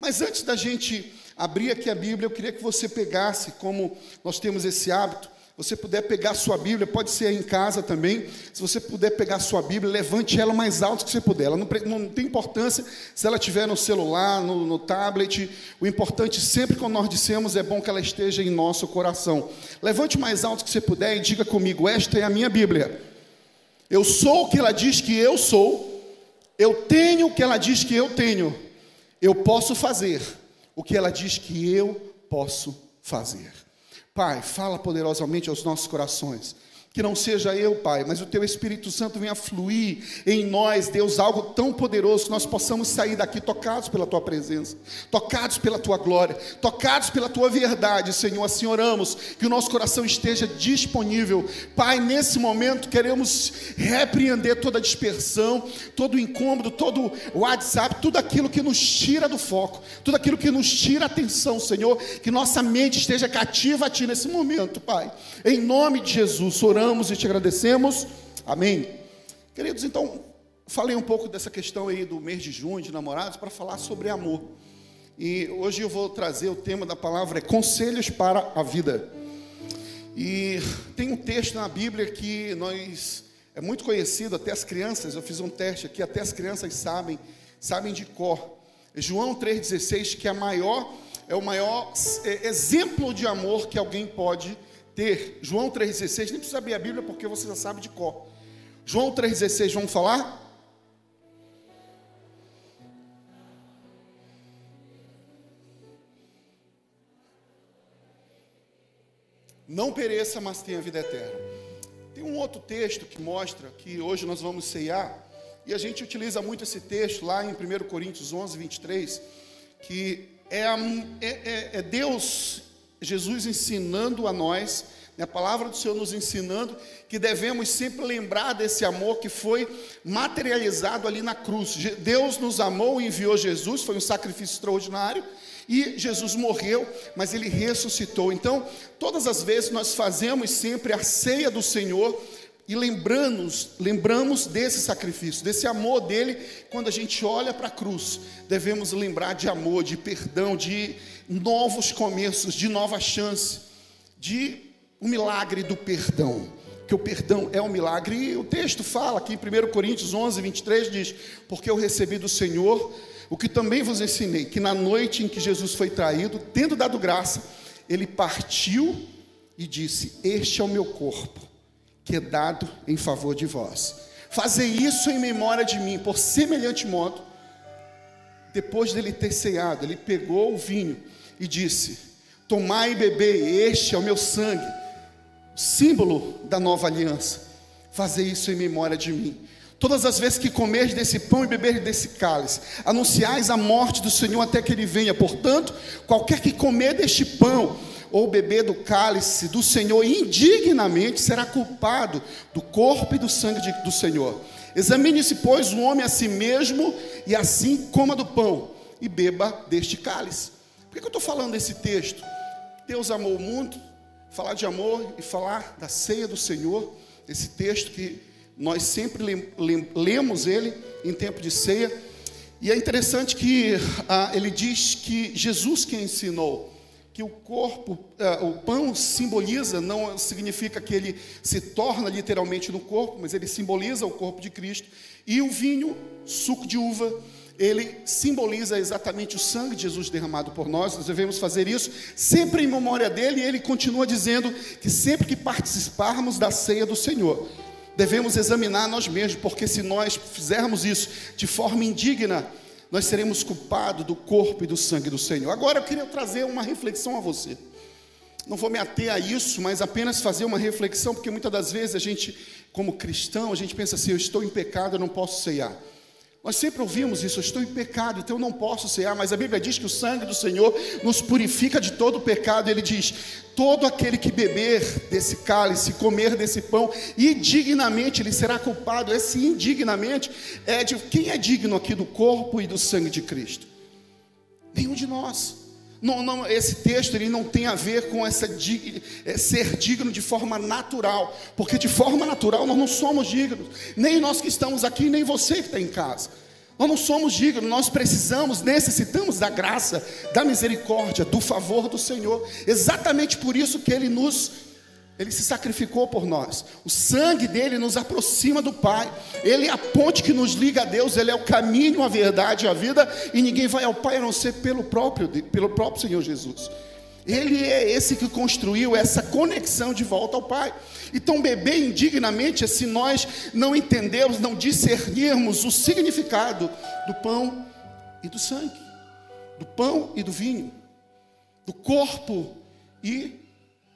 Mas antes da gente abrir aqui a Bíblia, eu queria que você pegasse, como nós temos esse hábito, você puder pegar a sua Bíblia, pode ser aí em casa também, se você puder pegar a sua Bíblia, levante ela o mais alto que você puder, ela não tem importância se ela estiver no celular, no tablet, o importante sempre quando nós dissemos, é bom que ela esteja em nosso coração. Levante o mais alto que você puder e diga comigo, esta é a minha Bíblia, eu sou o que ela diz que eu sou, eu tenho o que ela diz que eu tenho, eu posso fazer o que ela diz que eu posso fazer. Pai, fala poderosamente aos nossos corações, que não seja eu, Pai, mas o Teu Espírito Santo venha fluir em nós, Deus, algo tão poderoso, que nós possamos sair daqui tocados pela Tua presença, tocados pela Tua glória, tocados pela Tua verdade, Senhor. Assim oramos, que o nosso coração esteja disponível, Pai. Nesse momento queremos repreender toda dispersão, todo incômodo, todo WhatsApp, tudo aquilo que nos tira do foco, tudo aquilo que nos tira a atenção, Senhor, que nossa mente esteja cativa a Ti nesse momento, Pai, em nome de Jesus, oramos e te agradecemos, amém. Queridos, então, falei um pouco dessa questão aí do mês de junho, de namorados, para falar sobre amor, e hoje eu vou trazer o tema da palavra, é conselhos para a vida, e tem um texto na Bíblia que é muito conhecido, até as crianças, eu fiz um teste aqui, até as crianças sabem de cor, João 3,16, que é o maior exemplo de amor que alguém pode ter. João 3,16, nem precisa abrir a Bíblia porque você já sabe de cor. João 3,16, vamos falar? Não pereça, mas tenha vida eterna. Tem um outro texto que mostra que hoje nós vamos ceiar, e a gente utiliza muito esse texto lá em 1 Coríntios 11, 23, que é Deus, Jesus ensinando a nós, a palavra do Senhor nos ensinando que devemos sempre lembrar desse amor que foi materializado ali na cruz. Deus nos amou e enviou Jesus, foi um sacrifício extraordinário, e Jesus morreu, mas Ele ressuscitou. Então, todas as vezes nós fazemos sempre a ceia do Senhor, e lembramos desse sacrifício, desse amor dele. Quando a gente olha para a cruz, devemos lembrar de amor, de perdão, de novos começos, de nova chance, de o milagre do perdão, que o perdão é um milagre. E o texto fala aqui em 1 Coríntios 11, 23, diz: porque eu recebi do Senhor o que também vos ensinei, que na noite em que Jesus foi traído, tendo dado graça, ele partiu e disse: este é o meu corpo, que é dado em favor de vós, fazei isso em memória de mim. Por semelhante modo, depois dele ter ceado, ele pegou o vinho e disse: tomai e bebei, este é o meu sangue, símbolo da nova aliança, fazei isso em memória de mim. Todas as vezes que comerdes desse pão e beberdes desse cálice, anunciais a morte do Senhor até que ele venha. Portanto, qualquer que comer deste pão ou beber do cálice do Senhor indignamente, será culpado do corpo e do sangue do Senhor. Examine-se, pois, o homem a si mesmo, e assim coma do pão e beba deste cálice. Por que eu estou falando desse texto? Deus amou o mundo. Falar de amor e falar da ceia do Senhor, esse texto que nós sempre lemos ele em tempo de ceia. E é interessante que ele diz que Jesus que ensinou, que o corpo, o pão simboliza, não significa que ele se torna literalmente no corpo, mas ele simboliza o corpo de Cristo. E o vinho, suco de uva, ele simboliza exatamente o sangue de Jesus derramado por nós. Nós devemos fazer isso sempre em memória dele. E ele continua dizendo que sempre que participarmos da ceia do Senhor, devemos examinar nós mesmos, porque se nós fizermos isso de forma indigna, nós seremos culpados do corpo e do sangue do Senhor. Agora eu queria trazer uma reflexão a você. Não vou me ater a isso, mas apenas fazer uma reflexão, porque muitas das vezes a gente, como cristão, a gente pensa assim: eu estou em pecado, eu não posso ceiar. Nós sempre ouvimos isso: eu estou em pecado, então eu não posso cear. Mas a Bíblia diz que o sangue do Senhor nos purifica de todo o pecado. Ele diz: todo aquele que beber desse cálice, comer desse pão, indignamente ele será culpado. Esse indignamente é de quem é digno aqui do corpo e do sangue de Cristo? Nenhum de nós. Não, esse texto ele não tem a ver com ser digno de forma natural, porque de forma natural nós não somos dignos, nem nós que estamos aqui, nem você que está em casa. Nós não somos dignos, nós precisamos, necessitamos da graça, da misericórdia, do favor do Senhor. Exatamente por isso que Ele se sacrificou por nós. O sangue dele nos aproxima do Pai. Ele é a ponte que nos liga a Deus. Ele é o caminho, a verdade e a vida. E ninguém vai ao Pai a não ser pelo próprio Senhor Jesus. Ele é esse que construiu essa conexão de volta ao Pai. Então beber indignamente é se nós não entendermos, não discernirmos o significado do pão e do sangue, do pão e do vinho, do corpo e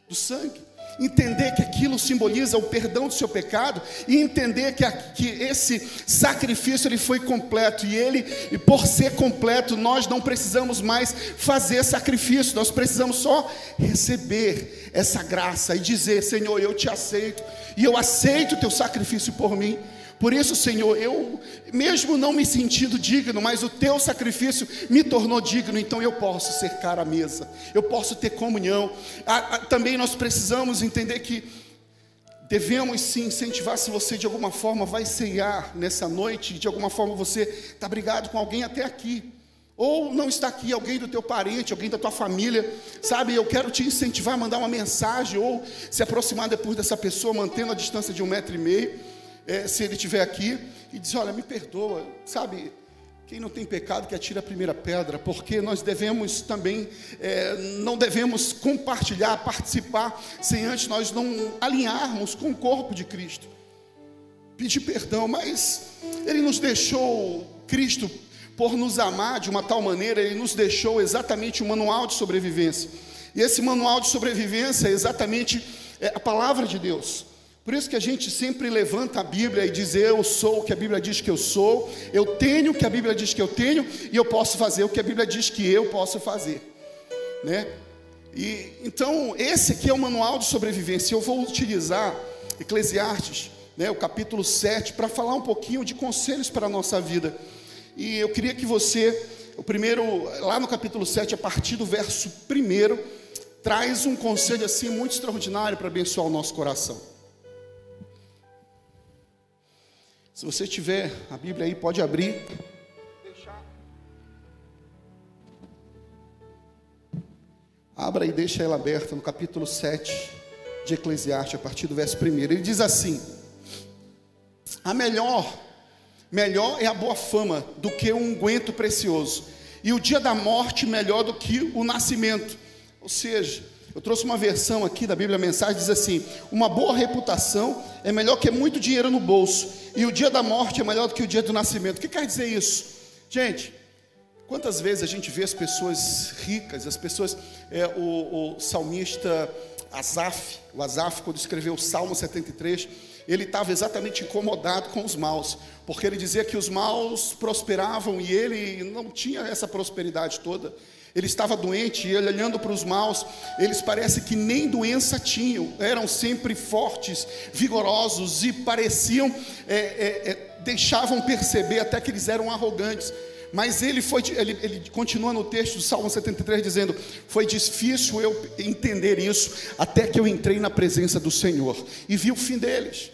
do sangue. Entender que aquilo simboliza o perdão do seu pecado, e entender que esse sacrifício ele foi completo, e por ser completo nós não precisamos mais fazer sacrifício, nós precisamos só receber essa graça e dizer: Senhor, eu te aceito, e eu aceito o teu sacrifício por mim. Por isso, Senhor, eu mesmo não me sentindo digno, mas o teu sacrifício me tornou digno, então eu posso cercar a mesa, eu posso ter comunhão. Também nós precisamos entender que devemos sim incentivar. Se você de alguma forma vai ceiar nessa noite, de alguma forma você está brigado com alguém até aqui, ou não está aqui, alguém do teu parente, alguém da tua família, sabe, eu quero te incentivar a mandar uma mensagem, ou se aproximar depois dessa pessoa, mantendo a distância de 1,5 metro, se ele estiver aqui, e dizer: olha, me perdoa, sabe, quem não tem pecado que atire a primeira pedra, porque nós devemos também, não devemos compartilhar, participar, sem antes nós não alinharmos com o corpo de Cristo, pedir perdão. Mas Ele nos deixou, Cristo, por nos amar de uma tal maneira, Ele nos deixou exatamente um manual de sobrevivência, e esse manual de sobrevivência é exatamente a palavra de Deus. Por isso que a gente sempre levanta a Bíblia e diz: eu sou o que a Bíblia diz que eu sou, eu tenho o que a Bíblia diz que eu tenho, e eu posso fazer o que a Bíblia diz que eu posso fazer, né? E então esse aqui é o manual de sobrevivência. Eu vou utilizar Eclesiastes, né, o capítulo 7, para falar um pouquinho de conselhos para a nossa vida. E eu queria que você, lá no capítulo 7, a partir do verso 1, traz um conselho assim muito extraordinário para abençoar o nosso coração. Se você tiver a Bíblia aí, pode abrir. Abra e deixa ela aberta no capítulo 7 de Eclesiastes, a partir do verso 1. Ele diz assim: a melhor é a boa fama do que um unguento precioso, e o dia da morte melhor do que o nascimento. Ou seja, eu trouxe uma versão aqui da Bíblia Mensagem, diz assim: uma boa reputação é melhor que muito dinheiro no bolso, e o dia da morte é melhor do que o dia do nascimento. O que quer dizer isso? Gente, quantas vezes a gente vê as pessoas ricas, as pessoas, o salmista Asaf, quando escreveu o Salmo 73, ele estava exatamente incomodado com os maus, porque ele dizia que os maus prosperavam e ele não tinha essa prosperidade toda. Ele estava doente, e ele, olhando para os maus, eles parece que nem doença tinham, eram sempre fortes, vigorosos, e pareciam, deixavam perceber até que eles eram arrogantes. Mas ele continua no texto do Salmo 73 dizendo: foi difícil eu entender isso, até que eu entrei na presença do Senhor e vi o fim deles.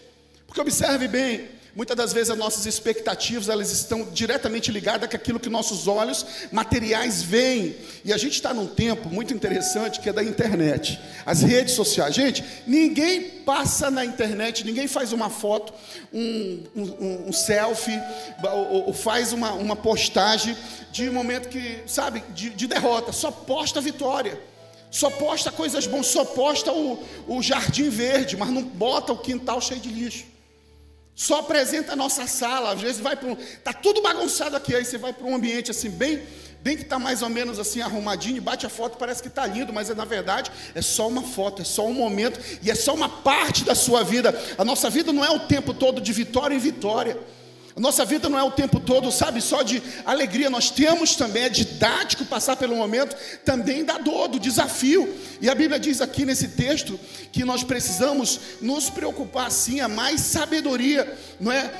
Porque observe bem, muitas das vezes as nossas expectativas, elas estão diretamente ligadas com aquilo que nossos olhos materiais veem. E a gente está num tempo muito interessante, que é da internet, as redes sociais. Gente, ninguém passa na internet, ninguém faz uma foto, um selfie, ou faz uma postagem de um momento que, sabe, de derrota. Só posta vitória, só posta coisas boas, só posta o jardim verde, mas não bota o quintal cheio de lixo. Só apresenta a nossa sala. Às vezes está tudo bagunçado aqui, aí você vai para um ambiente assim, bem que está mais ou menos assim arrumadinho, e bate a foto, parece que está lindo, mas na verdade é só uma foto, é só um momento, e é só uma parte da sua vida. A nossa vida não é o tempo todo de vitória em vitória. A nossa vida não é o tempo todo, sabe, só de alegria. Nós temos também, é didático passar pelo momento também da dor, do desafio. E a Bíblia diz aqui nesse texto que nós precisamos nos preocupar sim, a mais sabedoria, não é?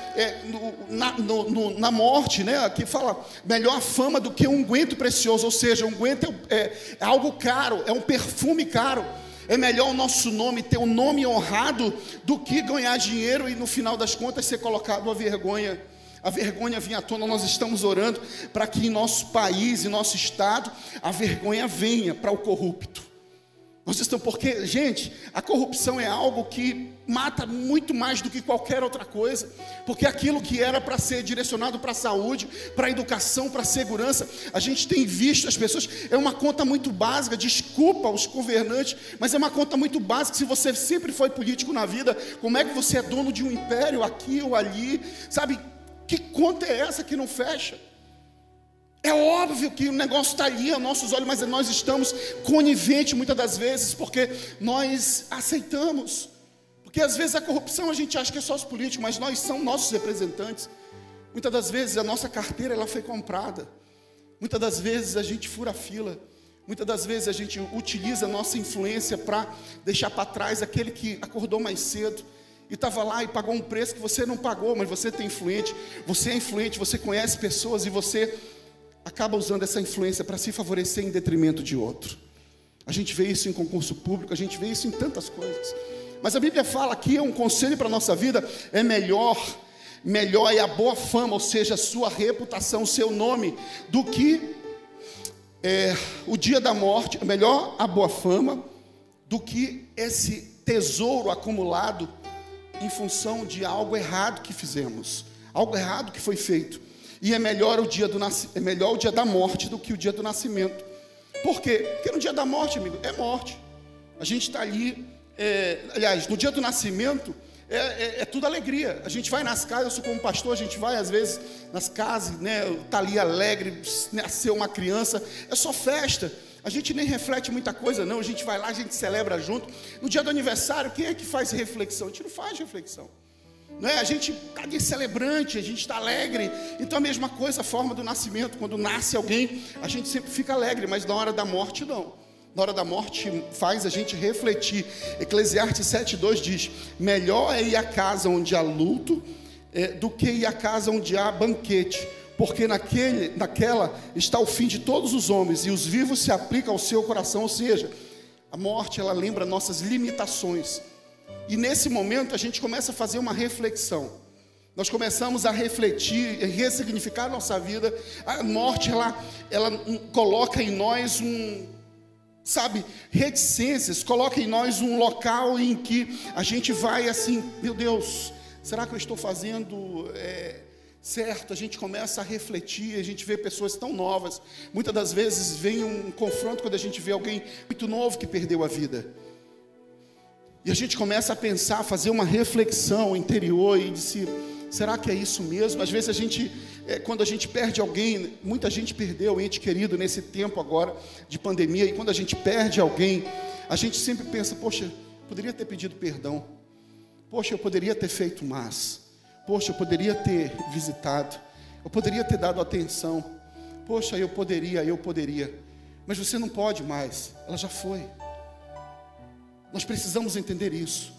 Na morte, né? Aqui fala melhor fama do que um unguento precioso. Ou seja, um unguento é algo caro, é um perfume caro. É melhor o nosso nome, ter um nome honrado, do que ganhar dinheiro e no final das contas ser colocado à vergonha a vergonha vinha à tona. Nós estamos orando para que em nosso país, em nosso estado, a vergonha venha para o corrupto. Nós estamos, porque, gente, a corrupção é algo que mata muito mais do que qualquer outra coisa, porque aquilo que era para ser direcionado para a saúde, para a educação, para a segurança, a gente tem visto as pessoas, é uma conta muito básica, desculpa os governantes, mas é uma conta muito básica. Se você sempre foi político na vida, como é que você é dono de um império aqui ou ali, sabe, que conta é essa que não fecha? É óbvio que o negócio está ali aos nossos olhos, mas nós estamos coniventes muitas das vezes, porque nós aceitamos. Porque às vezes a corrupção a gente acha que é só os políticos, mas nós somos nossos representantes. Muitas das vezes a nossa carteira ela foi comprada. Muitas das vezes a gente fura a fila. Muitas das vezes a gente utiliza a nossa influência para deixar para trás aquele que acordou mais cedo e estava lá e pagou um preço que você não pagou, mas você é influente, você conhece pessoas e você acaba usando essa influência para se favorecer em detrimento de outro. A gente vê isso em concurso público, a gente vê isso em tantas coisas. Mas a Bíblia fala que um conselho para a nossa vida é melhor é a boa fama, ou seja, a sua reputação, o seu nome, do que o dia da morte. É melhor a boa fama do que esse tesouro acumulado em função de algo errado que fizemos, algo errado que foi feito. E é melhor o dia da morte do que o dia do nascimento. Por quê? Porque no dia da morte, amigo, é morte. A gente está ali, aliás, no dia do nascimento, é tudo alegria. A gente vai nas casas, eu sou como pastor, a gente vai às vezes nas casas, né, tá ali alegre, nasceu uma criança, é só festa. A gente nem reflete muita coisa não, a gente vai lá, a gente celebra junto. No dia do aniversário, quem é que faz reflexão? A gente não faz reflexão. Não é? A gente está de celebrante, a gente está alegre. Então a mesma coisa, a forma do nascimento. Quando nasce alguém, a gente sempre fica alegre, mas na hora da morte não. Na hora da morte faz a gente refletir. Eclesiastes 7:2 diz: melhor é ir à casa onde há luto do que ir à casa onde há banquete, porque naquela está o fim de todos os homens, e os vivos se aplicam ao seu coração. Ou seja, a morte ela lembra nossas limitações. E nesse momento a gente começa a fazer uma reflexão. Nós começamos a refletir, a ressignificar a nossa vida. A morte, ela coloca em nós reticências, coloca em nós um local em que a gente vai assim, meu Deus, será que eu estou fazendo certo? A gente começa a refletir, a gente vê pessoas tão novas. Muitas das vezes vem um confronto quando a gente vê alguém muito novo que perdeu a vida. E a gente começa a pensar, a fazer uma reflexão interior e dizer, será que é isso mesmo? Às vezes quando a gente perde alguém, muita gente perdeu ente querido nesse tempo agora de pandemia, e quando a gente perde alguém, a gente sempre pensa, poxa, poderia ter pedido perdão, poxa, eu poderia ter feito mais, poxa, eu poderia ter visitado, eu poderia ter dado atenção, poxa, eu poderia, mas você não pode mais, ela já foi. Nós precisamos entender isso.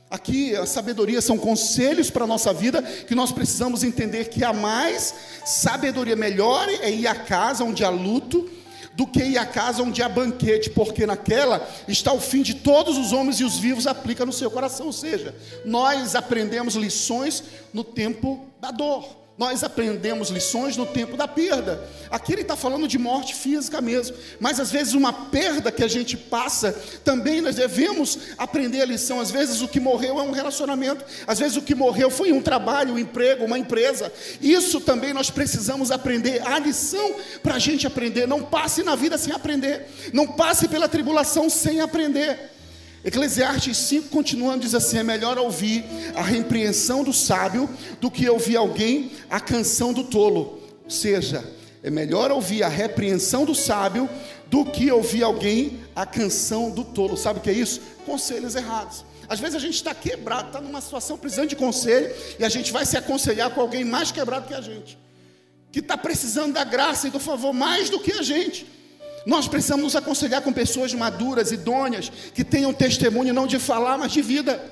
Aqui a sabedoria são conselhos para a nossa vida, que nós precisamos entender que há mais sabedoria. Melhor é ir à casa onde há luto do que ir à casa onde há banquete, porque naquela está o fim de todos os homens, e os vivos aplica no seu coração. Ou seja, nós aprendemos lições no tempo da dor, nós aprendemos lições no tempo da perda. Aqui ele está falando de morte física mesmo, mas às vezes uma perda que a gente passa, também nós devemos aprender a lição. Às vezes o que morreu é um relacionamento, às vezes o que morreu foi um trabalho, um emprego, uma empresa. Isso também nós precisamos aprender, a lição para a gente aprender. Não passe na vida sem aprender, não passe pela tribulação sem aprender. Eclesiastes 5, continuando, diz assim: é melhor ouvir a repreensão do sábio do que ouvir alguém a canção do tolo. Ou seja, é melhor ouvir a repreensão do sábio do que ouvir alguém a canção do tolo. Sabe o que é isso? Conselhos errados. Às vezes a gente está quebrado, está numa situação precisando de conselho, e a gente vai se aconselhar com alguém mais quebrado que a gente, que está precisando da graça e do favor mais do que a gente. Nós precisamos nos aconselhar com pessoas maduras, idôneas, que tenham testemunho não de falar, mas de vida,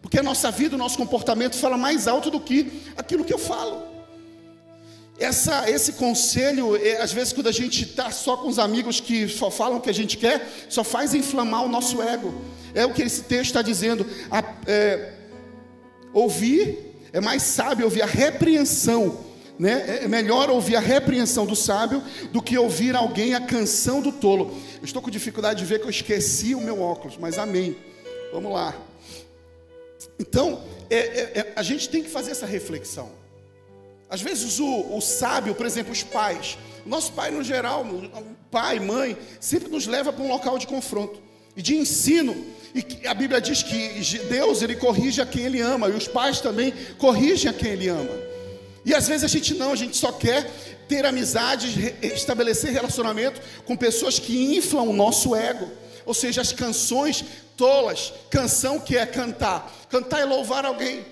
porque a nossa vida, o nosso comportamento fala mais alto do que aquilo que eu falo. Esse conselho, às vezes quando a gente está só com os amigos que só falam o que a gente quer, só faz inflamar o nosso ego. É o que esse texto está dizendo. Ouvir, é mais sábio ouvir a repreensão né? É melhor ouvir a repreensão do sábio do que ouvir alguém a canção do tolo. Eu estou com dificuldade de ver que eu esqueci o meu óculos, mas amém. Vamos lá. Então, a gente tem que fazer essa reflexão. Às vezes o sábio, por exemplo, os pais, o nosso pai no geral, pai, mãe, sempre nos leva para um local de confronto e de ensino. E a Bíblia diz que Deus, Ele corrige a quem Ele ama, e os pais também corrigem a quem Ele ama. E às vezes a gente só quer ter amizades, estabelecer relacionamento com pessoas que inflam o nosso ego. Ou seja, as canções tolas, canção que é cantar é louvar alguém.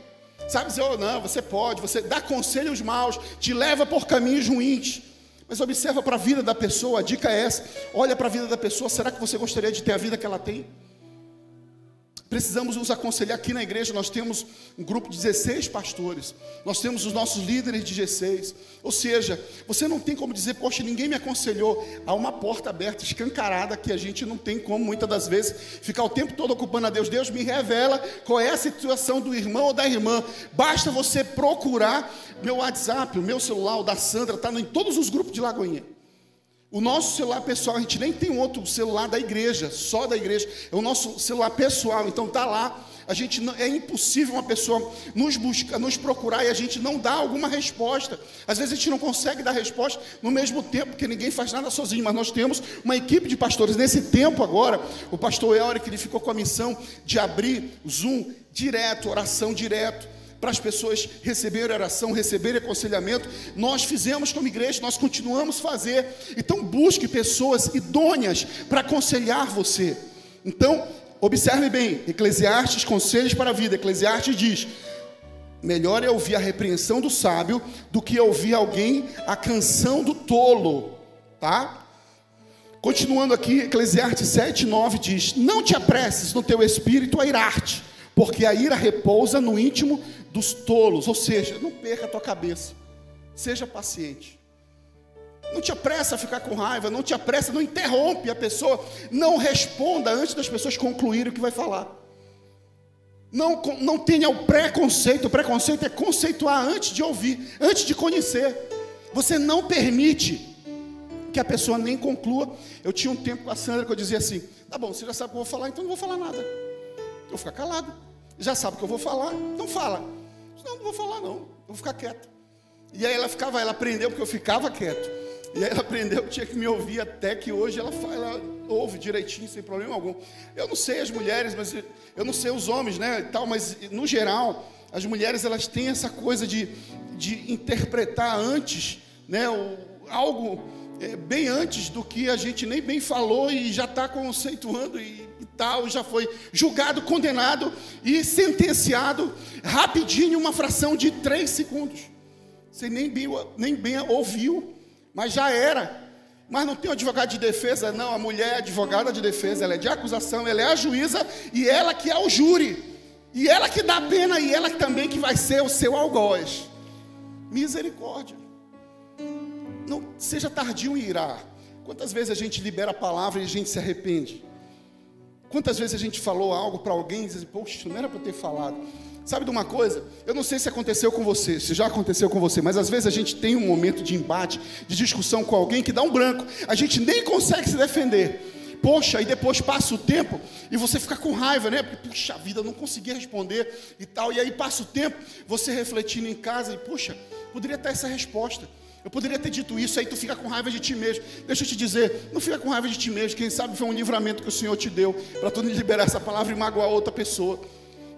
Sabe dizer, oh, não, você pode, você dá conselhos maus, te leva por caminhos ruins. Mas observa para a vida da pessoa, a dica é essa, olha para a vida da pessoa, será que você gostaria de ter a vida que ela tem? Precisamos nos aconselhar. Aqui na igreja nós temos um grupo de 16 pastores, nós temos os nossos líderes de G6, ou seja, você não tem como dizer, poxa, ninguém me aconselhou. Há uma porta aberta, escancarada, que a gente não tem como, muitas das vezes, ficar o tempo todo ocupando a Deus. Deus me revela qual é a situação do irmão ou da irmã, basta você procurar meu WhatsApp, o meu celular, o da Sandra, está em todos os grupos de Lagoinha. O nosso celular pessoal, a gente nem tem um outro celular da igreja, só da igreja, é o nosso celular pessoal, então está lá. A gente não, é impossível uma pessoa nos buscar, nos procurar e a gente não dá alguma resposta. Às vezes a gente não consegue dar resposta no mesmo tempo, porque ninguém faz nada sozinho, mas nós temos uma equipe de pastores. Nesse tempo agora, o pastor Eurico, ele ficou com a missão de abrir Zoom direto, oração direto, para as pessoas receberem oração, receberem aconselhamento. Nós fizemos como igreja, nós continuamos a fazer. Então busque pessoas idôneas para aconselhar você. Então, observe bem, Eclesiastes, conselhos para a vida. Eclesiastes diz, melhor é ouvir a repreensão do sábio do que ouvir alguém a canção do tolo, tá? Continuando aqui, Eclesiastes 7:9 diz, não te apresses no teu espírito a irar-te, porque a ira repousa no íntimo dos tolos. Ou seja, não perca a tua cabeça, seja paciente, não te apressa a ficar com raiva, não te apressa, não interrompe a pessoa, não responda antes das pessoas concluírem o que vai falar, não tenha o preconceito é conceituar antes de ouvir, antes de conhecer, você não permite que a pessoa nem conclua. Eu tinha um tempo com a Sandra que eu dizia assim, tá bom, você já sabe o que eu vou falar, então não vou falar nada, eu vou ficar calado, já sabe o que eu vou falar, então fala. Não vou falar não, eu vou ficar quieto. E aí ela aprendeu, porque eu ficava quieto, e aí ela aprendeu que tinha que me ouvir, até que hoje ela ouve direitinho, sem problema algum. Eu não sei as mulheres, mas eu não sei os homens, né, e tal, mas no geral, as mulheres, elas têm essa coisa de interpretar antes, né, algo bem antes do que a gente nem bem falou, e já está conceituando e tal, já foi julgado, condenado e sentenciado rapidinho, uma fração de 3 segundos. Você nem bem ouviu, mas já era. Mas não tem um advogado de defesa, não. A mulher é advogada de defesa, ela é de acusação, ela é a juíza e ela que é o júri, e ela que dá a pena, e ela também que vai ser o seu algoz. Misericórdia. Não seja tardio em irar. Quantas vezes a gente libera a palavra e a gente se arrepende? Quantas vezes a gente falou algo para alguém e diz, poxa, não era para eu ter falado. Sabe de uma coisa? Eu não sei se aconteceu com você, se já aconteceu com você, mas às vezes a gente tem um momento de embate, de discussão com alguém que dá um branco, a gente nem consegue se defender. Poxa, e depois passa o tempo e você fica com raiva, né? Porque, puxa vida, eu não consegui responder e tal. E aí passa o tempo, você refletindo em casa e, puxa, poderia ter essa resposta. Eu poderia ter dito isso, aí tu fica com raiva de ti mesmo. Deixa eu te dizer, não fica com raiva de ti mesmo. Quem sabe foi um livramento que o Senhor te deu, para tu não liberar essa palavra e magoar outra pessoa.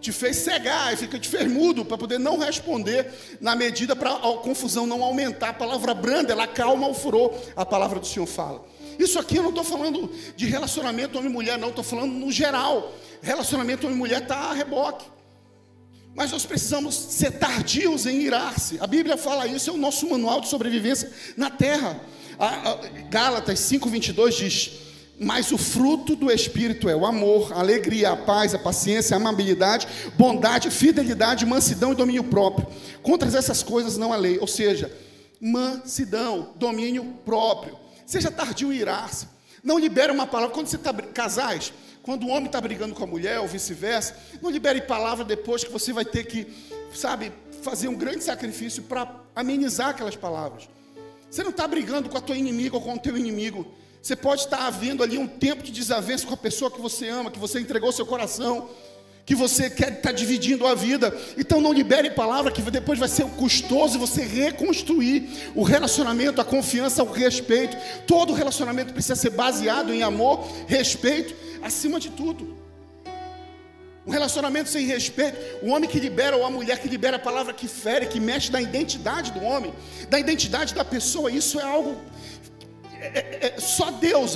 Te fez cegar, e te fez mudo, para poder não responder, na medida para a confusão não aumentar. A palavra branda, ela calma o furor, a palavra do Senhor fala. Isso aqui eu não estou falando de relacionamento homem-mulher, não, estou falando no geral. Relacionamento homem-mulher está a reboque. Mas nós precisamos ser tardios em irar-se. A Bíblia fala isso, é o nosso manual de sobrevivência na terra. Gálatas 5:22 diz, mas o fruto do Espírito é o amor, a alegria, a paz, a paciência, a amabilidade, bondade, fidelidade, mansidão e domínio próprio. Contra essas coisas não há lei. Ou seja, mansidão, domínio próprio. Seja tardio em irar-se. Não libere uma palavra. Quando você está, casais, quando o homem está brigando com a mulher, ou vice-versa, não libere palavra depois que você vai ter que, sabe, fazer um grande sacrifício para amenizar aquelas palavras. Você não está brigando com a tua inimiga ou com o teu inimigo. Você pode estar havendo ali um tempo de desavença com a pessoa que você ama, que você entregou seu coração, que você quer estar dividindo a vida. Então não libere palavra, que depois vai ser custoso você reconstruir o relacionamento, a confiança, o respeito. Todo relacionamento precisa ser baseado em amor, respeito, acima de tudo. Um relacionamento sem respeito, o homem que libera ou a mulher que libera a palavra que fere, que mexe na identidade do homem, da identidade da pessoa, isso é algo... só Deus,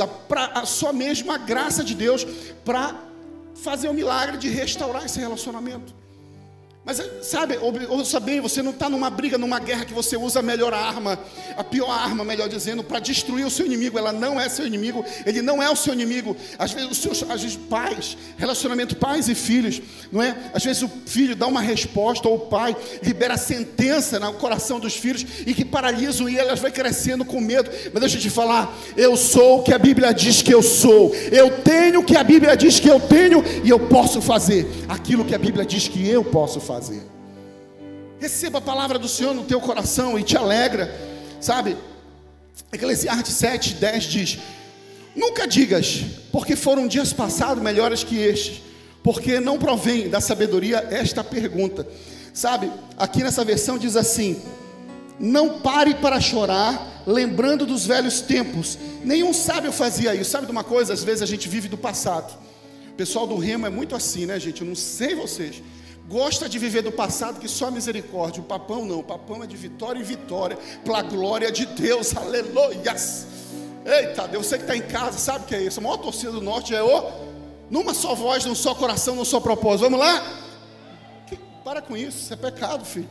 só mesmo a graça de Deus para fazer o milagre de restaurar esse relacionamento. Mas sabe, ouça bem, você não está numa briga, numa guerra que você usa a melhor arma, a pior arma, melhor dizendo, para destruir o seu inimigo. Ela não é seu inimigo, ele não é o seu inimigo. Às vezes pais, relacionamento pais e filhos, não é? Às vezes o filho dá uma resposta, ou o pai libera a sentença no coração dos filhos, e que paralisam, e elas vão crescendo com medo. Mas deixa eu te falar, eu sou o que a Bíblia diz que eu sou, eu tenho o que a Bíblia diz que eu tenho, e eu posso fazer aquilo que a Bíblia diz que eu posso fazer. Receba a palavra do Senhor no teu coração e te alegra, sabe? Eclesiastes 7:10 diz: nunca digas, porque foram dias passados melhores que estes, porque não provém da sabedoria esta pergunta. Sabe, aqui nessa versão diz assim: não pare para chorar, lembrando dos velhos tempos, nenhum sábio fazia isso. Sabe de uma coisa, às vezes a gente vive do passado. O pessoal do Remo é muito assim, né, gente? Eu não sei vocês, gosta de viver do passado, que só misericórdia. O papão não, o papão é de vitória em vitória, pela glória de Deus, aleluias. Eita Deus, você que está em casa sabe o que é isso. A maior torcida do norte é numa só voz, num só coração, num só propósito. Vamos lá? Para com isso, isso é pecado, filho.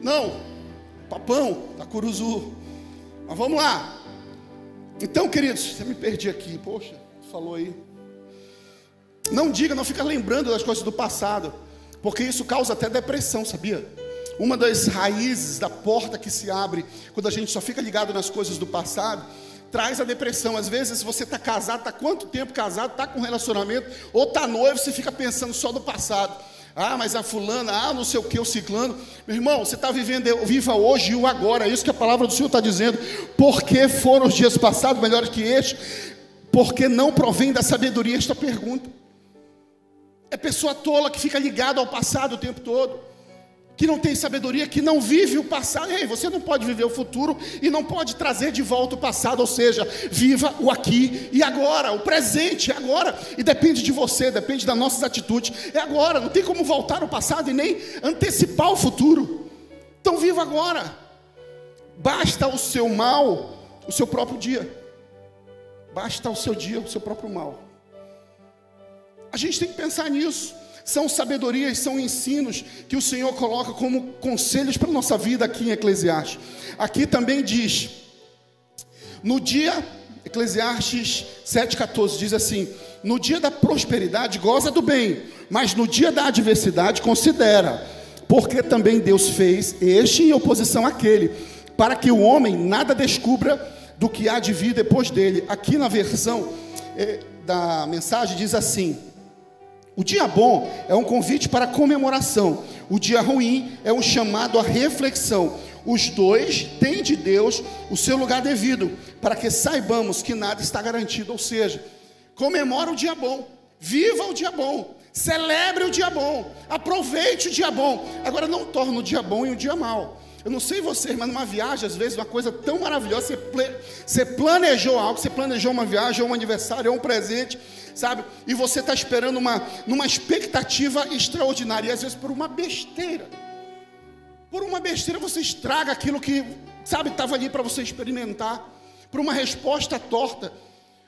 Não, papão da Curuzu. Mas vamos lá. Então, queridos, você me perdi aqui, poxa, falou aí. Não diga, não fica lembrando das coisas do passado, porque isso causa até depressão, sabia? Uma das raízes da porta que se abre quando a gente só fica ligado nas coisas do passado, traz a depressão. Às vezes, se você está casado, está quanto tempo casado, está com um relacionamento, ou está noivo, você fica pensando só do passado. Ah, mas a fulana, não sei o que, o ciclano. Meu irmão, você está vivendo, viva hoje e o agora. É isso que a palavra do Senhor está dizendo. Porque foram os dias passados melhores que este? Porque não provém da sabedoria esta pergunta. É pessoa tola que fica ligada ao passado o tempo todo, que não tem sabedoria, que não vive o passado. Ei, você não pode viver o futuro e não pode trazer de volta o passado. Ou seja, viva o aqui e agora, o presente é agora. E depende de você, depende das nossas atitudes. É agora, não tem como voltar o passado e nem antecipar o futuro. Então viva agora. Basta o seu mal, o seu próprio dia. Basta o seu dia, o seu próprio mal. A gente tem que pensar nisso. São sabedorias, são ensinos que o Senhor coloca como conselhos para a nossa vida aqui em Eclesiastes. Aqui também diz, no dia, Eclesiastes 7,14 diz assim: no dia da prosperidade goza do bem, mas no dia da adversidade considera, porque também Deus fez este em oposição àquele, para que o homem nada descubra do que há de vir depois dele. Aqui na versão da mensagem diz assim: o dia bom é um convite para comemoração, o dia ruim é um chamado à reflexão. Os dois têm de Deus o seu lugar devido, para que saibamos que nada está garantido. Ou seja, comemora o dia bom, viva o dia bom, celebre o dia bom, aproveite o dia bom. Agora não torne o dia bom e o dia mau. Eu não sei vocês, mas numa viagem, às vezes, uma coisa tão maravilhosa, você planejou algo, você planejou uma viagem, ou um aniversário, ou um presente, sabe? E você está esperando numa expectativa extraordinária, e às vezes por uma besteira você estraga aquilo que, sabe, estava ali para você experimentar, por uma resposta torta.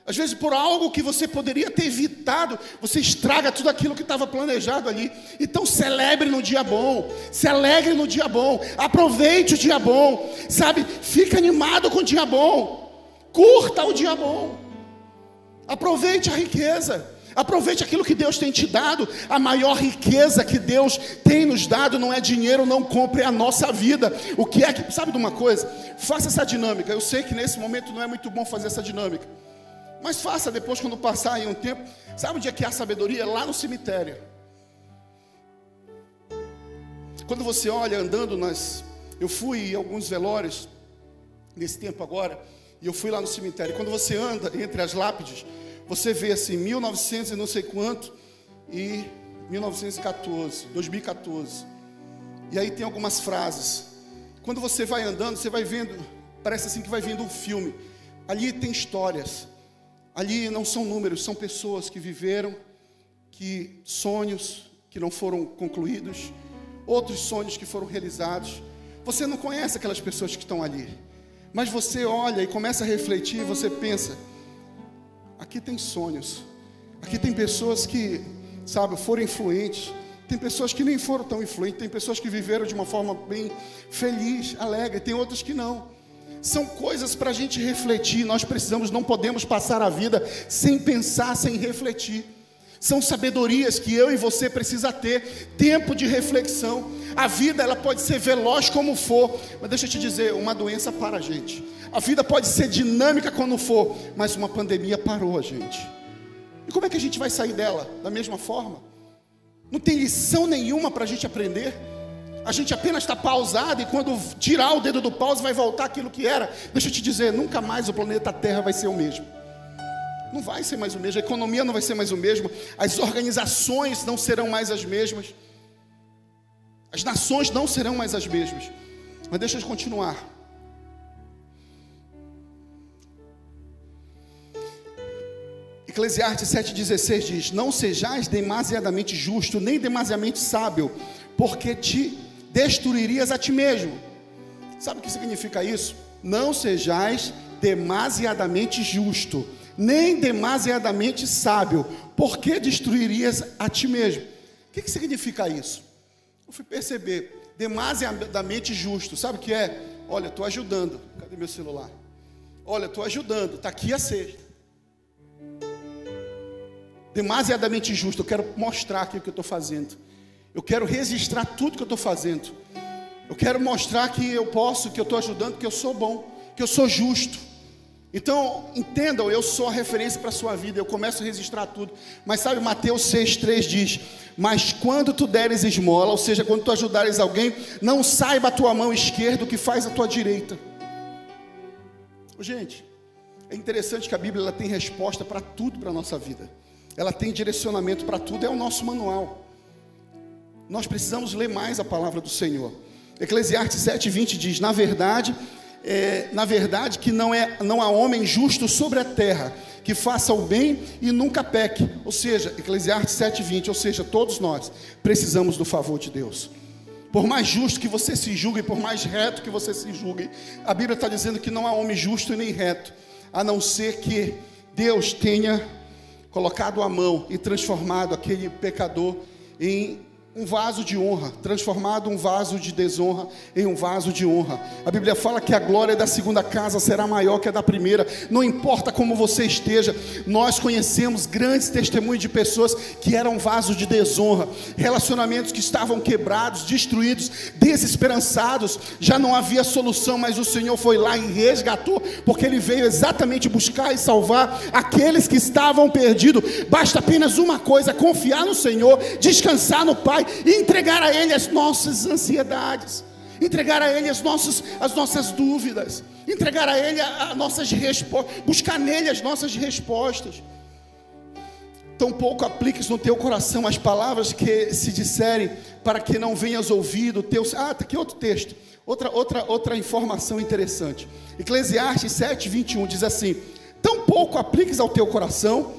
Às vezes por algo que você poderia ter evitado, você estraga tudo aquilo que estava planejado ali. Então celebre no dia bom, se alegre no dia bom, aproveite o dia bom, sabe, fica animado com o dia bom, curta o dia bom, aproveite a riqueza, aproveite aquilo que Deus tem te dado. A maior riqueza que Deus tem nos dado não é dinheiro, não compre a nossa vida. O que é que, sabe de uma coisa? Faça essa dinâmica. Eu sei que nesse momento não é muito bom fazer essa dinâmica, mas faça depois, quando passar aí um tempo. Sabe onde é que há sabedoria? Lá no cemitério. Quando você olha andando Eu fui em alguns velórios, nesse tempo agora, e eu fui lá no cemitério. E quando você anda entre as lápides, você vê assim, 1900 e não sei quanto, e 1914, 2014. E aí tem algumas frases. Quando você vai andando, você vai vendo, parece assim que vai vendo um filme. Ali tem histórias. Ali não são números, são pessoas que viveram, que sonhos que não foram concluídos, outros sonhos que foram realizados. Você não conhece aquelas pessoas que estão ali, mas você olha e começa a refletir, e você pensa, aqui tem sonhos, aqui tem pessoas que, sabe, foram influentes, tem pessoas que nem foram tão influentes, tem pessoas que viveram de uma forma bem feliz, alegre, tem outras que não. São coisas para a gente refletir. Nós precisamos, não podemos passar a vida sem pensar, sem refletir. São sabedorias que eu e você precisa ter, tempo de reflexão. A vida, ela pode ser veloz como for, mas deixa eu te dizer, uma doença para a gente. A vida pode ser dinâmica quando for, mas uma pandemia parou a gente. E como é que a gente vai sair dela? Da mesma forma? Não tem lição nenhuma para a gente aprender. A gente apenas está pausado, e quando tirar o dedo do pause vai voltar aquilo que era. Deixa eu te dizer, nunca mais o planeta Terra vai ser o mesmo. Não vai ser mais o mesmo, a economia não vai ser mais o mesmo, as organizações não serão mais as mesmas, as nações não serão mais as mesmas. Mas deixa eu continuar. Eclesiastes 7,16 diz: não sejais demasiadamente justo, nem demasiadamente sábio, porque te destruirias a ti mesmo. Sabe o que significa isso? Não sejais demasiadamente justo, nem demasiadamente sábio, porque destruirias a ti mesmo. O que significa isso? Eu fui perceber, demasiadamente justo, sabe o que é? Olha, estou ajudando, cadê meu celular? Olha, estou ajudando, está aqui a cesta. Demasiadamente justo, eu quero mostrar aqui o que eu estou fazendo. Eu quero registrar tudo que eu estou fazendo. Eu quero mostrar que eu posso, que eu estou ajudando, que eu sou bom, que eu sou justo. Então, entendam, eu sou a referência para a sua vida, eu começo a registrar tudo. Mas sabe, Mateus 6,3 diz: mas quando tu deres esmola, ou seja, quando tu ajudares alguém, não saiba a tua mão esquerda o que faz a tua direita. Gente, é interessante que a Bíblia ela tem resposta para tudo para a nossa vida. Ela tem direcionamento para tudo, é o nosso manual. Nós precisamos ler mais a palavra do Senhor. Eclesiastes 7,20 diz: na verdade que não há homem justo sobre a terra, que faça o bem e nunca peque. Ou seja, Eclesiastes 7,20, ou seja, todos nós precisamos do favor de Deus. Por mais justo que você se julgue, por mais reto que você se julgue, a Bíblia está dizendo que não há homem justo nem reto, a não ser que Deus tenha colocado a mão e transformado aquele pecador em um vaso de honra, transformado um vaso de desonra em um vaso de honra. A Bíblia fala que a glória da segunda casa será maior que a da primeira. Não importa como você esteja, nós conhecemos grandes testemunhos de pessoas que eram vasos de desonra, relacionamentos que estavam quebrados, destruídos, desesperançados, já não havia solução, mas o Senhor foi lá e resgatou, porque Ele veio exatamente buscar e salvar aqueles que estavam perdidos. Basta apenas uma coisa: confiar no Senhor, descansar no Pai, e entregar a Ele as nossas ansiedades, entregar a Ele as nossas dúvidas, entregar a Ele as nossas respostas, buscar nele as nossas respostas. Tampouco apliques no teu coração as palavras que se disserem, para que não venhas ouvir do teu... está aqui outro texto, outra informação interessante. Eclesiastes 7,21 diz assim: tampouco apliques ao teu coração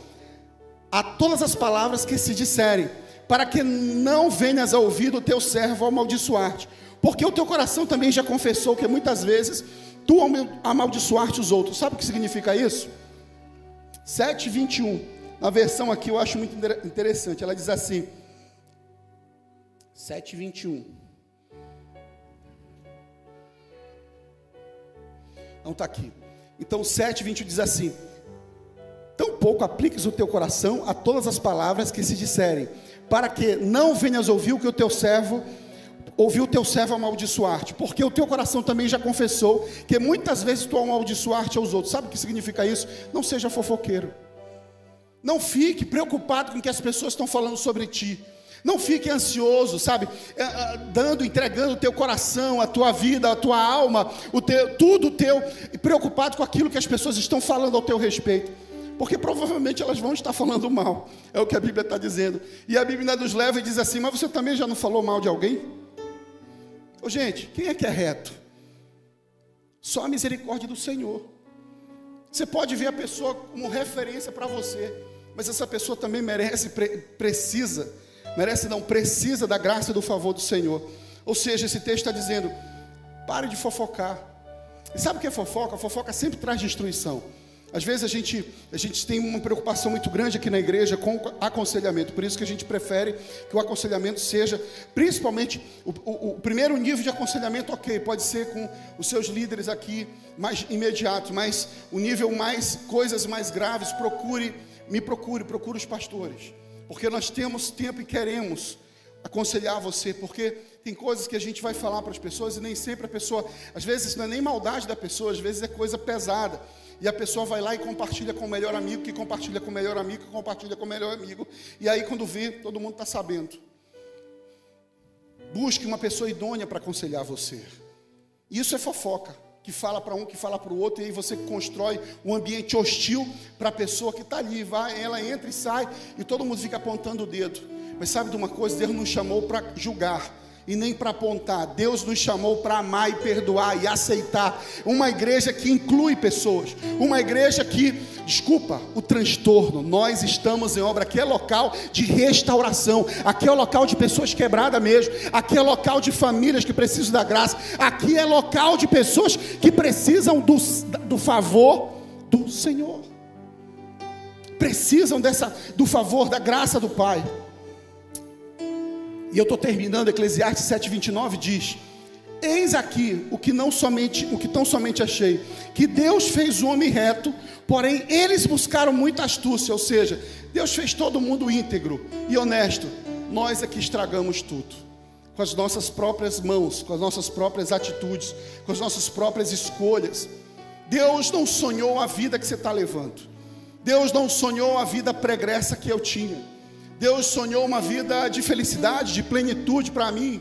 a todas as palavras que se disserem, para que não venhas a ouvir do teu servo amaldiçoar-te, porque o teu coração também já confessou que muitas vezes tu amaldiçoaste os outros. Sabe o que significa isso? 7,21, na versão aqui eu acho muito interessante, ela diz assim, 7,21, não está aqui, então 7,21 diz assim: tampouco apliques o teu coração a todas as palavras que se disserem, para que não venhas ouvir o que o teu servo amaldiçoar-te, porque o teu coração também já confessou que muitas vezes tu amaldiçoar-te aos outros. Sabe o que significa isso? Não seja fofoqueiro, não fique preocupado com o que as pessoas estão falando sobre ti, Não fique ansioso, sabe, entregando o teu coração, a tua vida, a tua alma, tudo teu, preocupado com aquilo que as pessoas estão falando ao teu respeito, porque provavelmente elas vão estar falando mal, é o que a Bíblia está dizendo. E a Bíblia nos leva e diz assim: mas você também já não falou mal de alguém? Ô, gente, quem é que é reto? Só a misericórdia do Senhor. Você pode ver a pessoa como referência para você, mas essa pessoa também precisa da graça e do favor do Senhor. Ou seja, esse texto está dizendo: pare de fofocar. E sabe o que é fofoca? A fofoca sempre traz destruição. Às vezes a gente tem uma preocupação muito grande aqui na igreja com aconselhamento. Por isso que a gente prefere que o aconselhamento seja, principalmente, o primeiro nível de aconselhamento, ok, pode ser com os seus líderes aqui, mais imediato, mas o nível mais, coisas mais graves, procure os pastores. Porque nós temos tempo e queremos aconselhar você, porque tem coisas que a gente vai falar para as pessoas e nem sempre a pessoa, às vezes não é nem maldade da pessoa, às vezes é coisa pesada, e a pessoa vai lá e compartilha com o melhor amigo, que compartilha com o melhor amigo, que compartilha com o melhor amigo, e aí quando vê, todo mundo está sabendo. Busque uma pessoa idônea para aconselhar você. Isso é fofoca, que fala para um, que fala para o outro, e aí você constrói um ambiente hostil para a pessoa que está ali, ela entra e sai, e todo mundo fica apontando o dedo. Mas sabe de uma coisa? Deus nos chamou para julgar e nem para apontar. Deus nos chamou para amar e perdoar e aceitar. Uma igreja que inclui pessoas, uma igreja que, desculpa o transtorno, nós estamos em obra. Aqui é local de restauração, aqui é local de pessoas quebradas mesmo, aqui é local de famílias que precisam da graça, aqui é local de pessoas que precisam do favor do Senhor, precisam do favor, da graça do Pai. E eu estou terminando. Eclesiastes 7:29 diz: eis aqui o que tão somente achei, que Deus fez o homem reto, porém eles buscaram muita astúcia. Ou seja, Deus fez todo mundo íntegro e honesto, nós é que estragamos tudo, com as nossas próprias mãos, com as nossas próprias atitudes, com as nossas próprias escolhas. Deus não sonhou a vida que você está levando, Deus não sonhou a vida pregressa que eu tinha. Deus sonhou uma vida de felicidade, de plenitude para mim,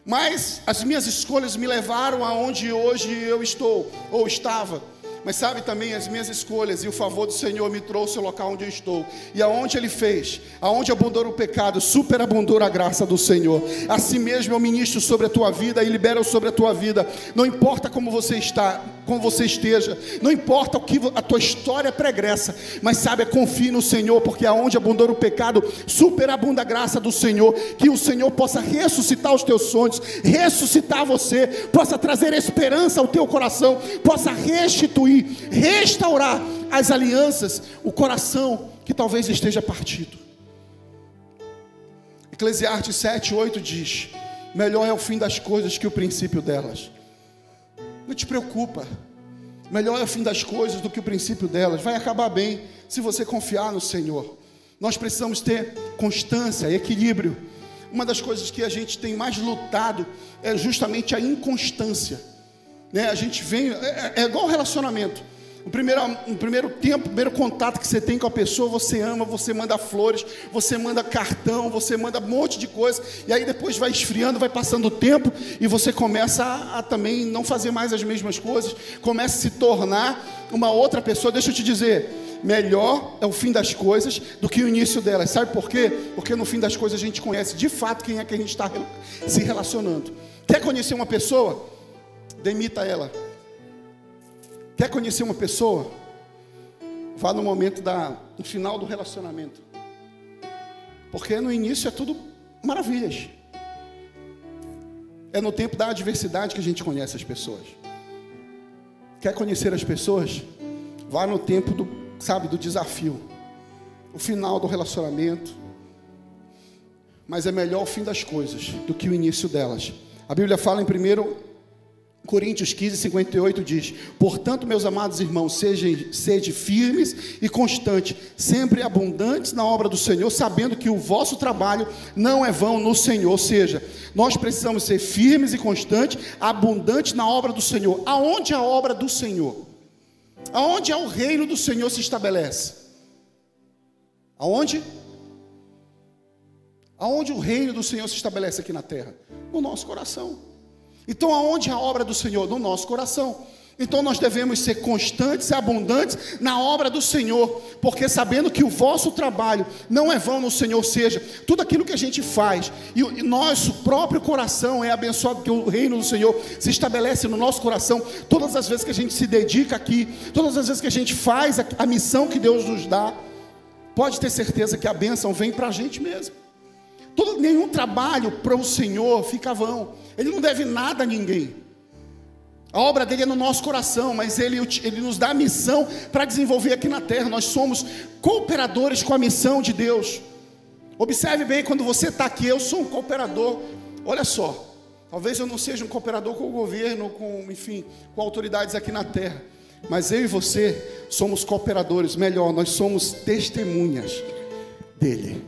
mas as minhas escolhas me levaram aonde hoje eu estou, ou estava. Mas sabe também, as minhas escolhas e o favor do Senhor me trouxe ao local onde eu estou. E aonde Ele fez, aonde abundou o pecado, superabundou a graça do Senhor. Assim mesmo eu ministro sobre a tua vida e libero sobre a tua vida. Não importa como você está, como você esteja, não importa o que a tua história pregressa, mas sabe, confie no Senhor, porque aonde abundou o pecado, superabunda a graça do Senhor. Que o Senhor possa ressuscitar os teus sonhos, ressuscitar você, possa trazer esperança ao teu coração, possa restituir, restaurar as alianças, o coração que talvez esteja partido. Eclesiastes 7:8 diz: melhor é o fim das coisas que o princípio delas. Não te preocupa, melhor é o fim das coisas do que o princípio delas. Vai acabar bem se você confiar no Senhor. Nós precisamos ter constância e equilíbrio. Uma das coisas que a gente tem mais lutado é justamente a inconstância, né? A gente vem, é igual relacionamento. No primeiro tempo, primeiro contato que você tem com a pessoa, você ama, você manda flores, você manda cartão, você manda um monte de coisa, e aí depois vai esfriando, vai passando o tempo, e você começa a também não fazer mais as mesmas coisas, começa a se tornar uma outra pessoa. Deixa eu te dizer, melhor é o fim das coisas do que o início delas. Sabe por quê? Porque no fim das coisas a gente conhece de fato quem é que a gente está se relacionando. Quer conhecer uma pessoa? Demita ela. Quer conhecer uma pessoa? Vá no momento no final do relacionamento, porque no início é tudo maravilhas. É no tempo da adversidade que a gente conhece as pessoas. Quer conhecer as pessoas? Vá no tempo do desafio, o final do relacionamento. Mas é melhor o fim das coisas do que o início delas. A Bíblia fala em 1 Coríntios 15:58 diz: portanto, meus amados irmãos, sede firmes e constantes, sempre abundantes na obra do Senhor, sabendo que o vosso trabalho não é vão no Senhor. Ou seja, nós precisamos ser firmes e constantes, abundantes na obra do Senhor. Aonde é a obra do Senhor? Aonde é o reino do Senhor se estabelece? Aonde? Aonde o reino do Senhor se estabelece aqui na terra? No nosso coração. Então, aonde a obra do Senhor? No nosso coração. Então, nós devemos ser constantes e abundantes na obra do Senhor, porque sabendo que o vosso trabalho não é vão no Senhor, seja, tudo aquilo que a gente faz, e nosso próprio coração é abençoado, porque o reino do Senhor se estabelece no nosso coração, todas as vezes que a gente se dedica aqui, todas as vezes que a gente faz a missão que Deus nos dá, pode ter certeza que a bênção vem para a gente mesmo. Nenhum trabalho para o Senhor fica vão, Ele não deve nada a ninguém. A obra dele é no nosso coração, mas ele nos dá a missão para desenvolver aqui na terra. Nós somos cooperadores com a missão de Deus. Observe bem, quando você está aqui, eu sou um cooperador. Olha só, talvez eu não seja um cooperador com o governo, com autoridades aqui na terra, mas eu e você somos cooperadores, melhor, nós somos testemunhas dele.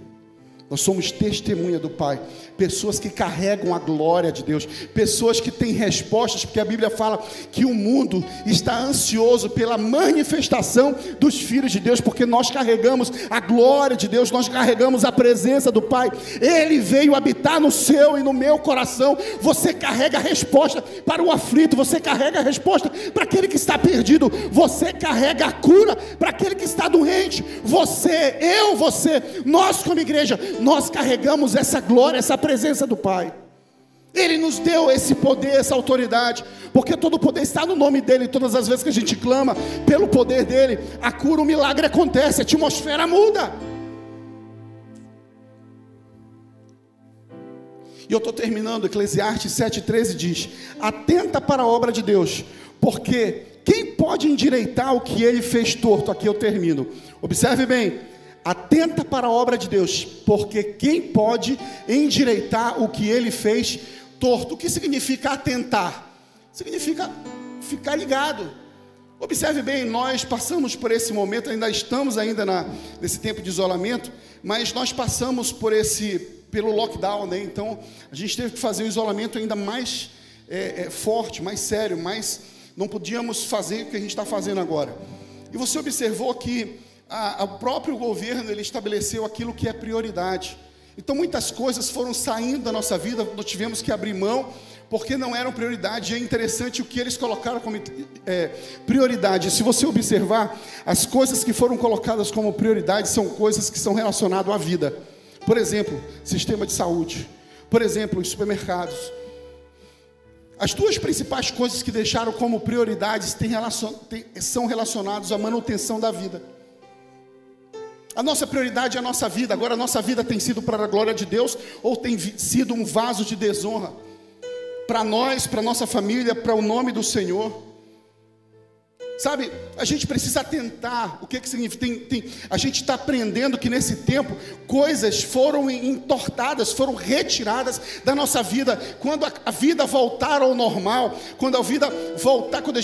Nós somos testemunha do Pai, pessoas que carregam a glória de Deus, pessoas que têm respostas, porque a Bíblia fala que o mundo está ansioso pela manifestação dos filhos de Deus, porque nós carregamos a glória de Deus, nós carregamos a presença do Pai. Ele veio habitar no seu e no meu coração. Você carrega a resposta para o aflito, você carrega a resposta para aquele que está perdido, você carrega a cura para aquele que está doente. Nós como igreja, nós carregamos essa glória, essa presença do Pai. Ele nos deu esse poder, essa autoridade, porque todo o poder está no nome dEle. Todas as vezes que a gente clama pelo poder dEle, a cura, o milagre acontece, a atmosfera muda. E eu estou terminando, Eclesiastes 7,13 diz: atenta para a obra de Deus, porque quem pode endireitar o que Ele fez torto? Aqui eu termino, observe bem. Atenta para a obra de Deus, porque quem pode endireitar o que Ele fez torto? O que significa atentar? Significa ficar ligado. Observe bem, nós passamos por esse momento, estamos nesse tempo de isolamento, mas nós passamos pelo lockdown, né? Então a gente teve que fazer um isolamento ainda mais forte, mais sério, mas não podíamos fazer o que a gente está fazendo agora. E você observou que o próprio governo, ele estabeleceu aquilo que é prioridade. Então muitas coisas foram saindo da nossa vida, nós tivemos que abrir mão, porque não eram prioridade. E é interessante o que eles colocaram como prioridade. Se você observar, as coisas que foram colocadas como prioridade são coisas que são relacionadas à vida. Por exemplo, sistema de saúde, por exemplo, os supermercados. As duas principais coisas que deixaram como prioridades são relacionadas à manutenção da vida. A nossa prioridade é a nossa vida. Agora a nossa vida tem sido para a glória de Deus, ou tem sido um vaso de desonra para nós, para a nossa família, para o nome do Senhor? Sabe, a gente precisa atentar. O que significa? A gente está aprendendo que nesse tempo coisas foram entortadas, foram retiradas da nossa vida. Quando a vida voltar ao normal, quando a vida voltar, quando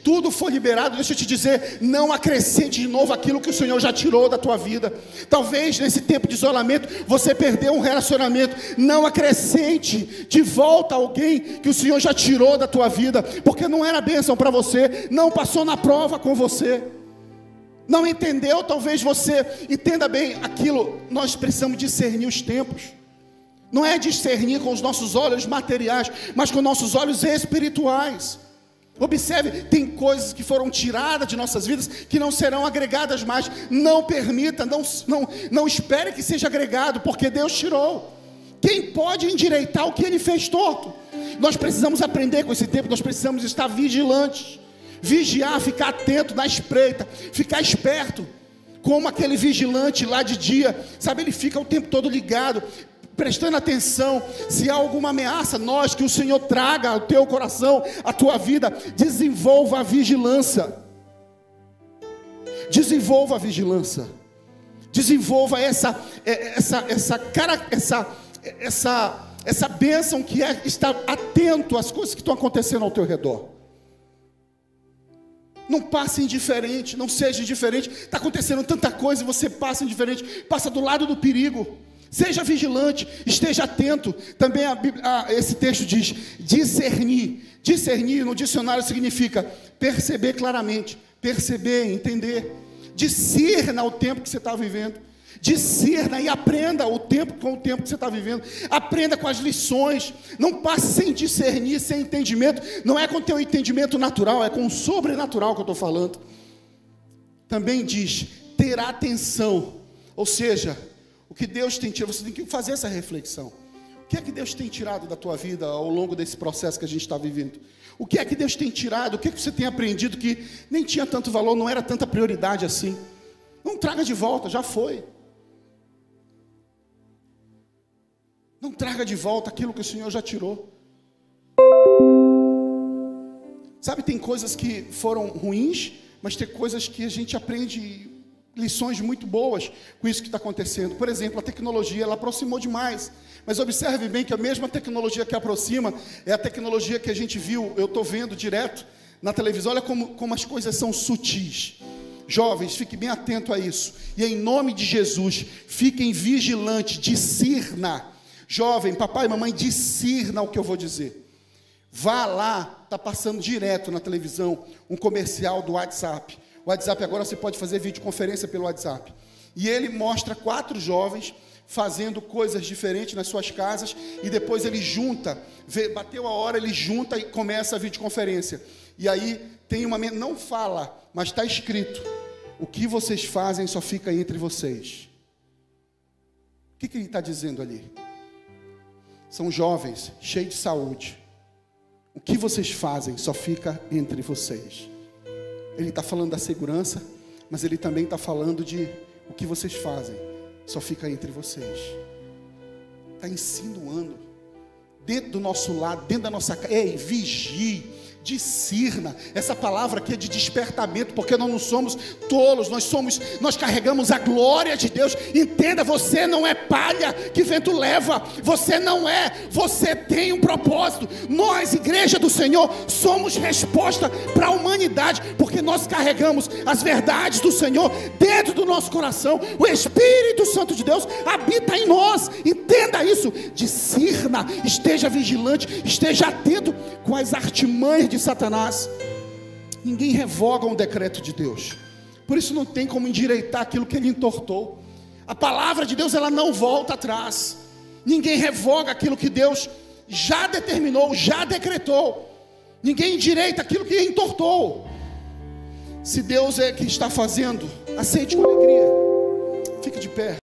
tudo for liberado, deixa eu te dizer, não acrescente de novo aquilo que o Senhor já tirou da tua vida. Talvez nesse tempo de isolamento você perdeu um relacionamento. Não acrescente de volta alguém que o Senhor já tirou da tua vida, porque não era bênção para você, não passou na prova com você, não entendeu. Talvez você entenda bem aquilo. Nós precisamos discernir os tempos. Não é discernir com os nossos olhos materiais, mas com nossos olhos espirituais. Observe, tem coisas que foram tiradas de nossas vidas que não serão agregadas mais. Não permita, não espere que seja agregado, porque Deus tirou. Quem pode endireitar o que Ele fez torto? Nós precisamos aprender com esse tempo. Nós precisamos estar vigilantes, vigiar, ficar atento na espreita, ficar esperto, como aquele vigilante lá de dia, sabe, ele fica o tempo todo ligado, prestando atenção. Se há alguma ameaça, que o Senhor traga ao teu coração, à tua vida, desenvolva a vigilância, desenvolva a vigilância, desenvolva essa bênção que é estar atento às coisas que estão acontecendo ao teu redor. Não passe indiferente, não seja indiferente. Está acontecendo tanta coisa e você passa indiferente, passa do lado do perigo. Seja vigilante, esteja atento. Também esse texto diz discernir. Discernir no dicionário significa perceber claramente, perceber, entender. Discerna o tempo que você está vivendo. Discerna e aprenda o tempo com o tempo que você está vivendo. Aprenda com as lições. Não passe sem discernir, sem entendimento. Não é com o teu entendimento natural, é com o sobrenatural que eu estou falando. Também diz, ter atenção. Ou seja, o que Deus tem tirado, você tem que fazer essa reflexão. O que é que Deus tem tirado da tua vida ao longo desse processo que a gente está vivendo? O que é que Deus tem tirado? O que é que você tem aprendido que nem tinha tanto valor, não era tanta prioridade assim? Não traga de volta, já foi. Não traga de volta aquilo que o Senhor já tirou. Sabe, tem coisas que foram ruins, mas tem coisas que a gente aprende lições muito boas com isso que está acontecendo. Por exemplo, a tecnologia, ela aproximou demais. Mas observe bem que a mesma tecnologia que aproxima é a tecnologia que a gente viu, eu estou vendo direto na televisão. Olha como as coisas são sutis. Jovens, fiquem bem atentos a isso. E em nome de Jesus, fiquem vigilantes, discirna. Jovem, papai e mamãe, discirna o que eu vou dizer. Vá lá, está passando direto na televisão um comercial do WhatsApp. O WhatsApp agora você pode fazer videoconferência pelo WhatsApp. E ele mostra 4 jovens fazendo coisas diferentes nas suas casas. E depois ele junta, bateu a hora, ele junta e começa a videoconferência. E aí tem não fala, mas está escrito: o que vocês fazem só fica entre vocês. O que ele está dizendo ali? São jovens, cheios de saúde. O que vocês fazem só fica entre vocês. Ele está falando da segurança, mas ele também está falando de o que vocês fazem só fica entre vocês. Está insinuando dentro do nosso lado, dentro da nossa casa. Ei, vigie, discirna. Essa palavra aqui é de despertamento, porque nós não somos tolos, nós carregamos a glória de Deus. Entenda, você não é palha que vento leva, você tem um propósito. Nós, igreja do Senhor, somos resposta para a humanidade, porque nós carregamos as verdades do Senhor dentro do nosso coração. O Espírito Santo de Deus habita em nós. Entenda isso, discirna, esteja vigilante, esteja atento com as artimanhas de Satanás. Ninguém revoga um decreto de Deus, por isso não tem como endireitar aquilo que ele entortou. A palavra de Deus, ela não volta atrás. Ninguém revoga aquilo que Deus já determinou, já decretou. Ninguém endireita aquilo que entortou. Se Deus é que está fazendo, aceite com alegria. Fique de pé.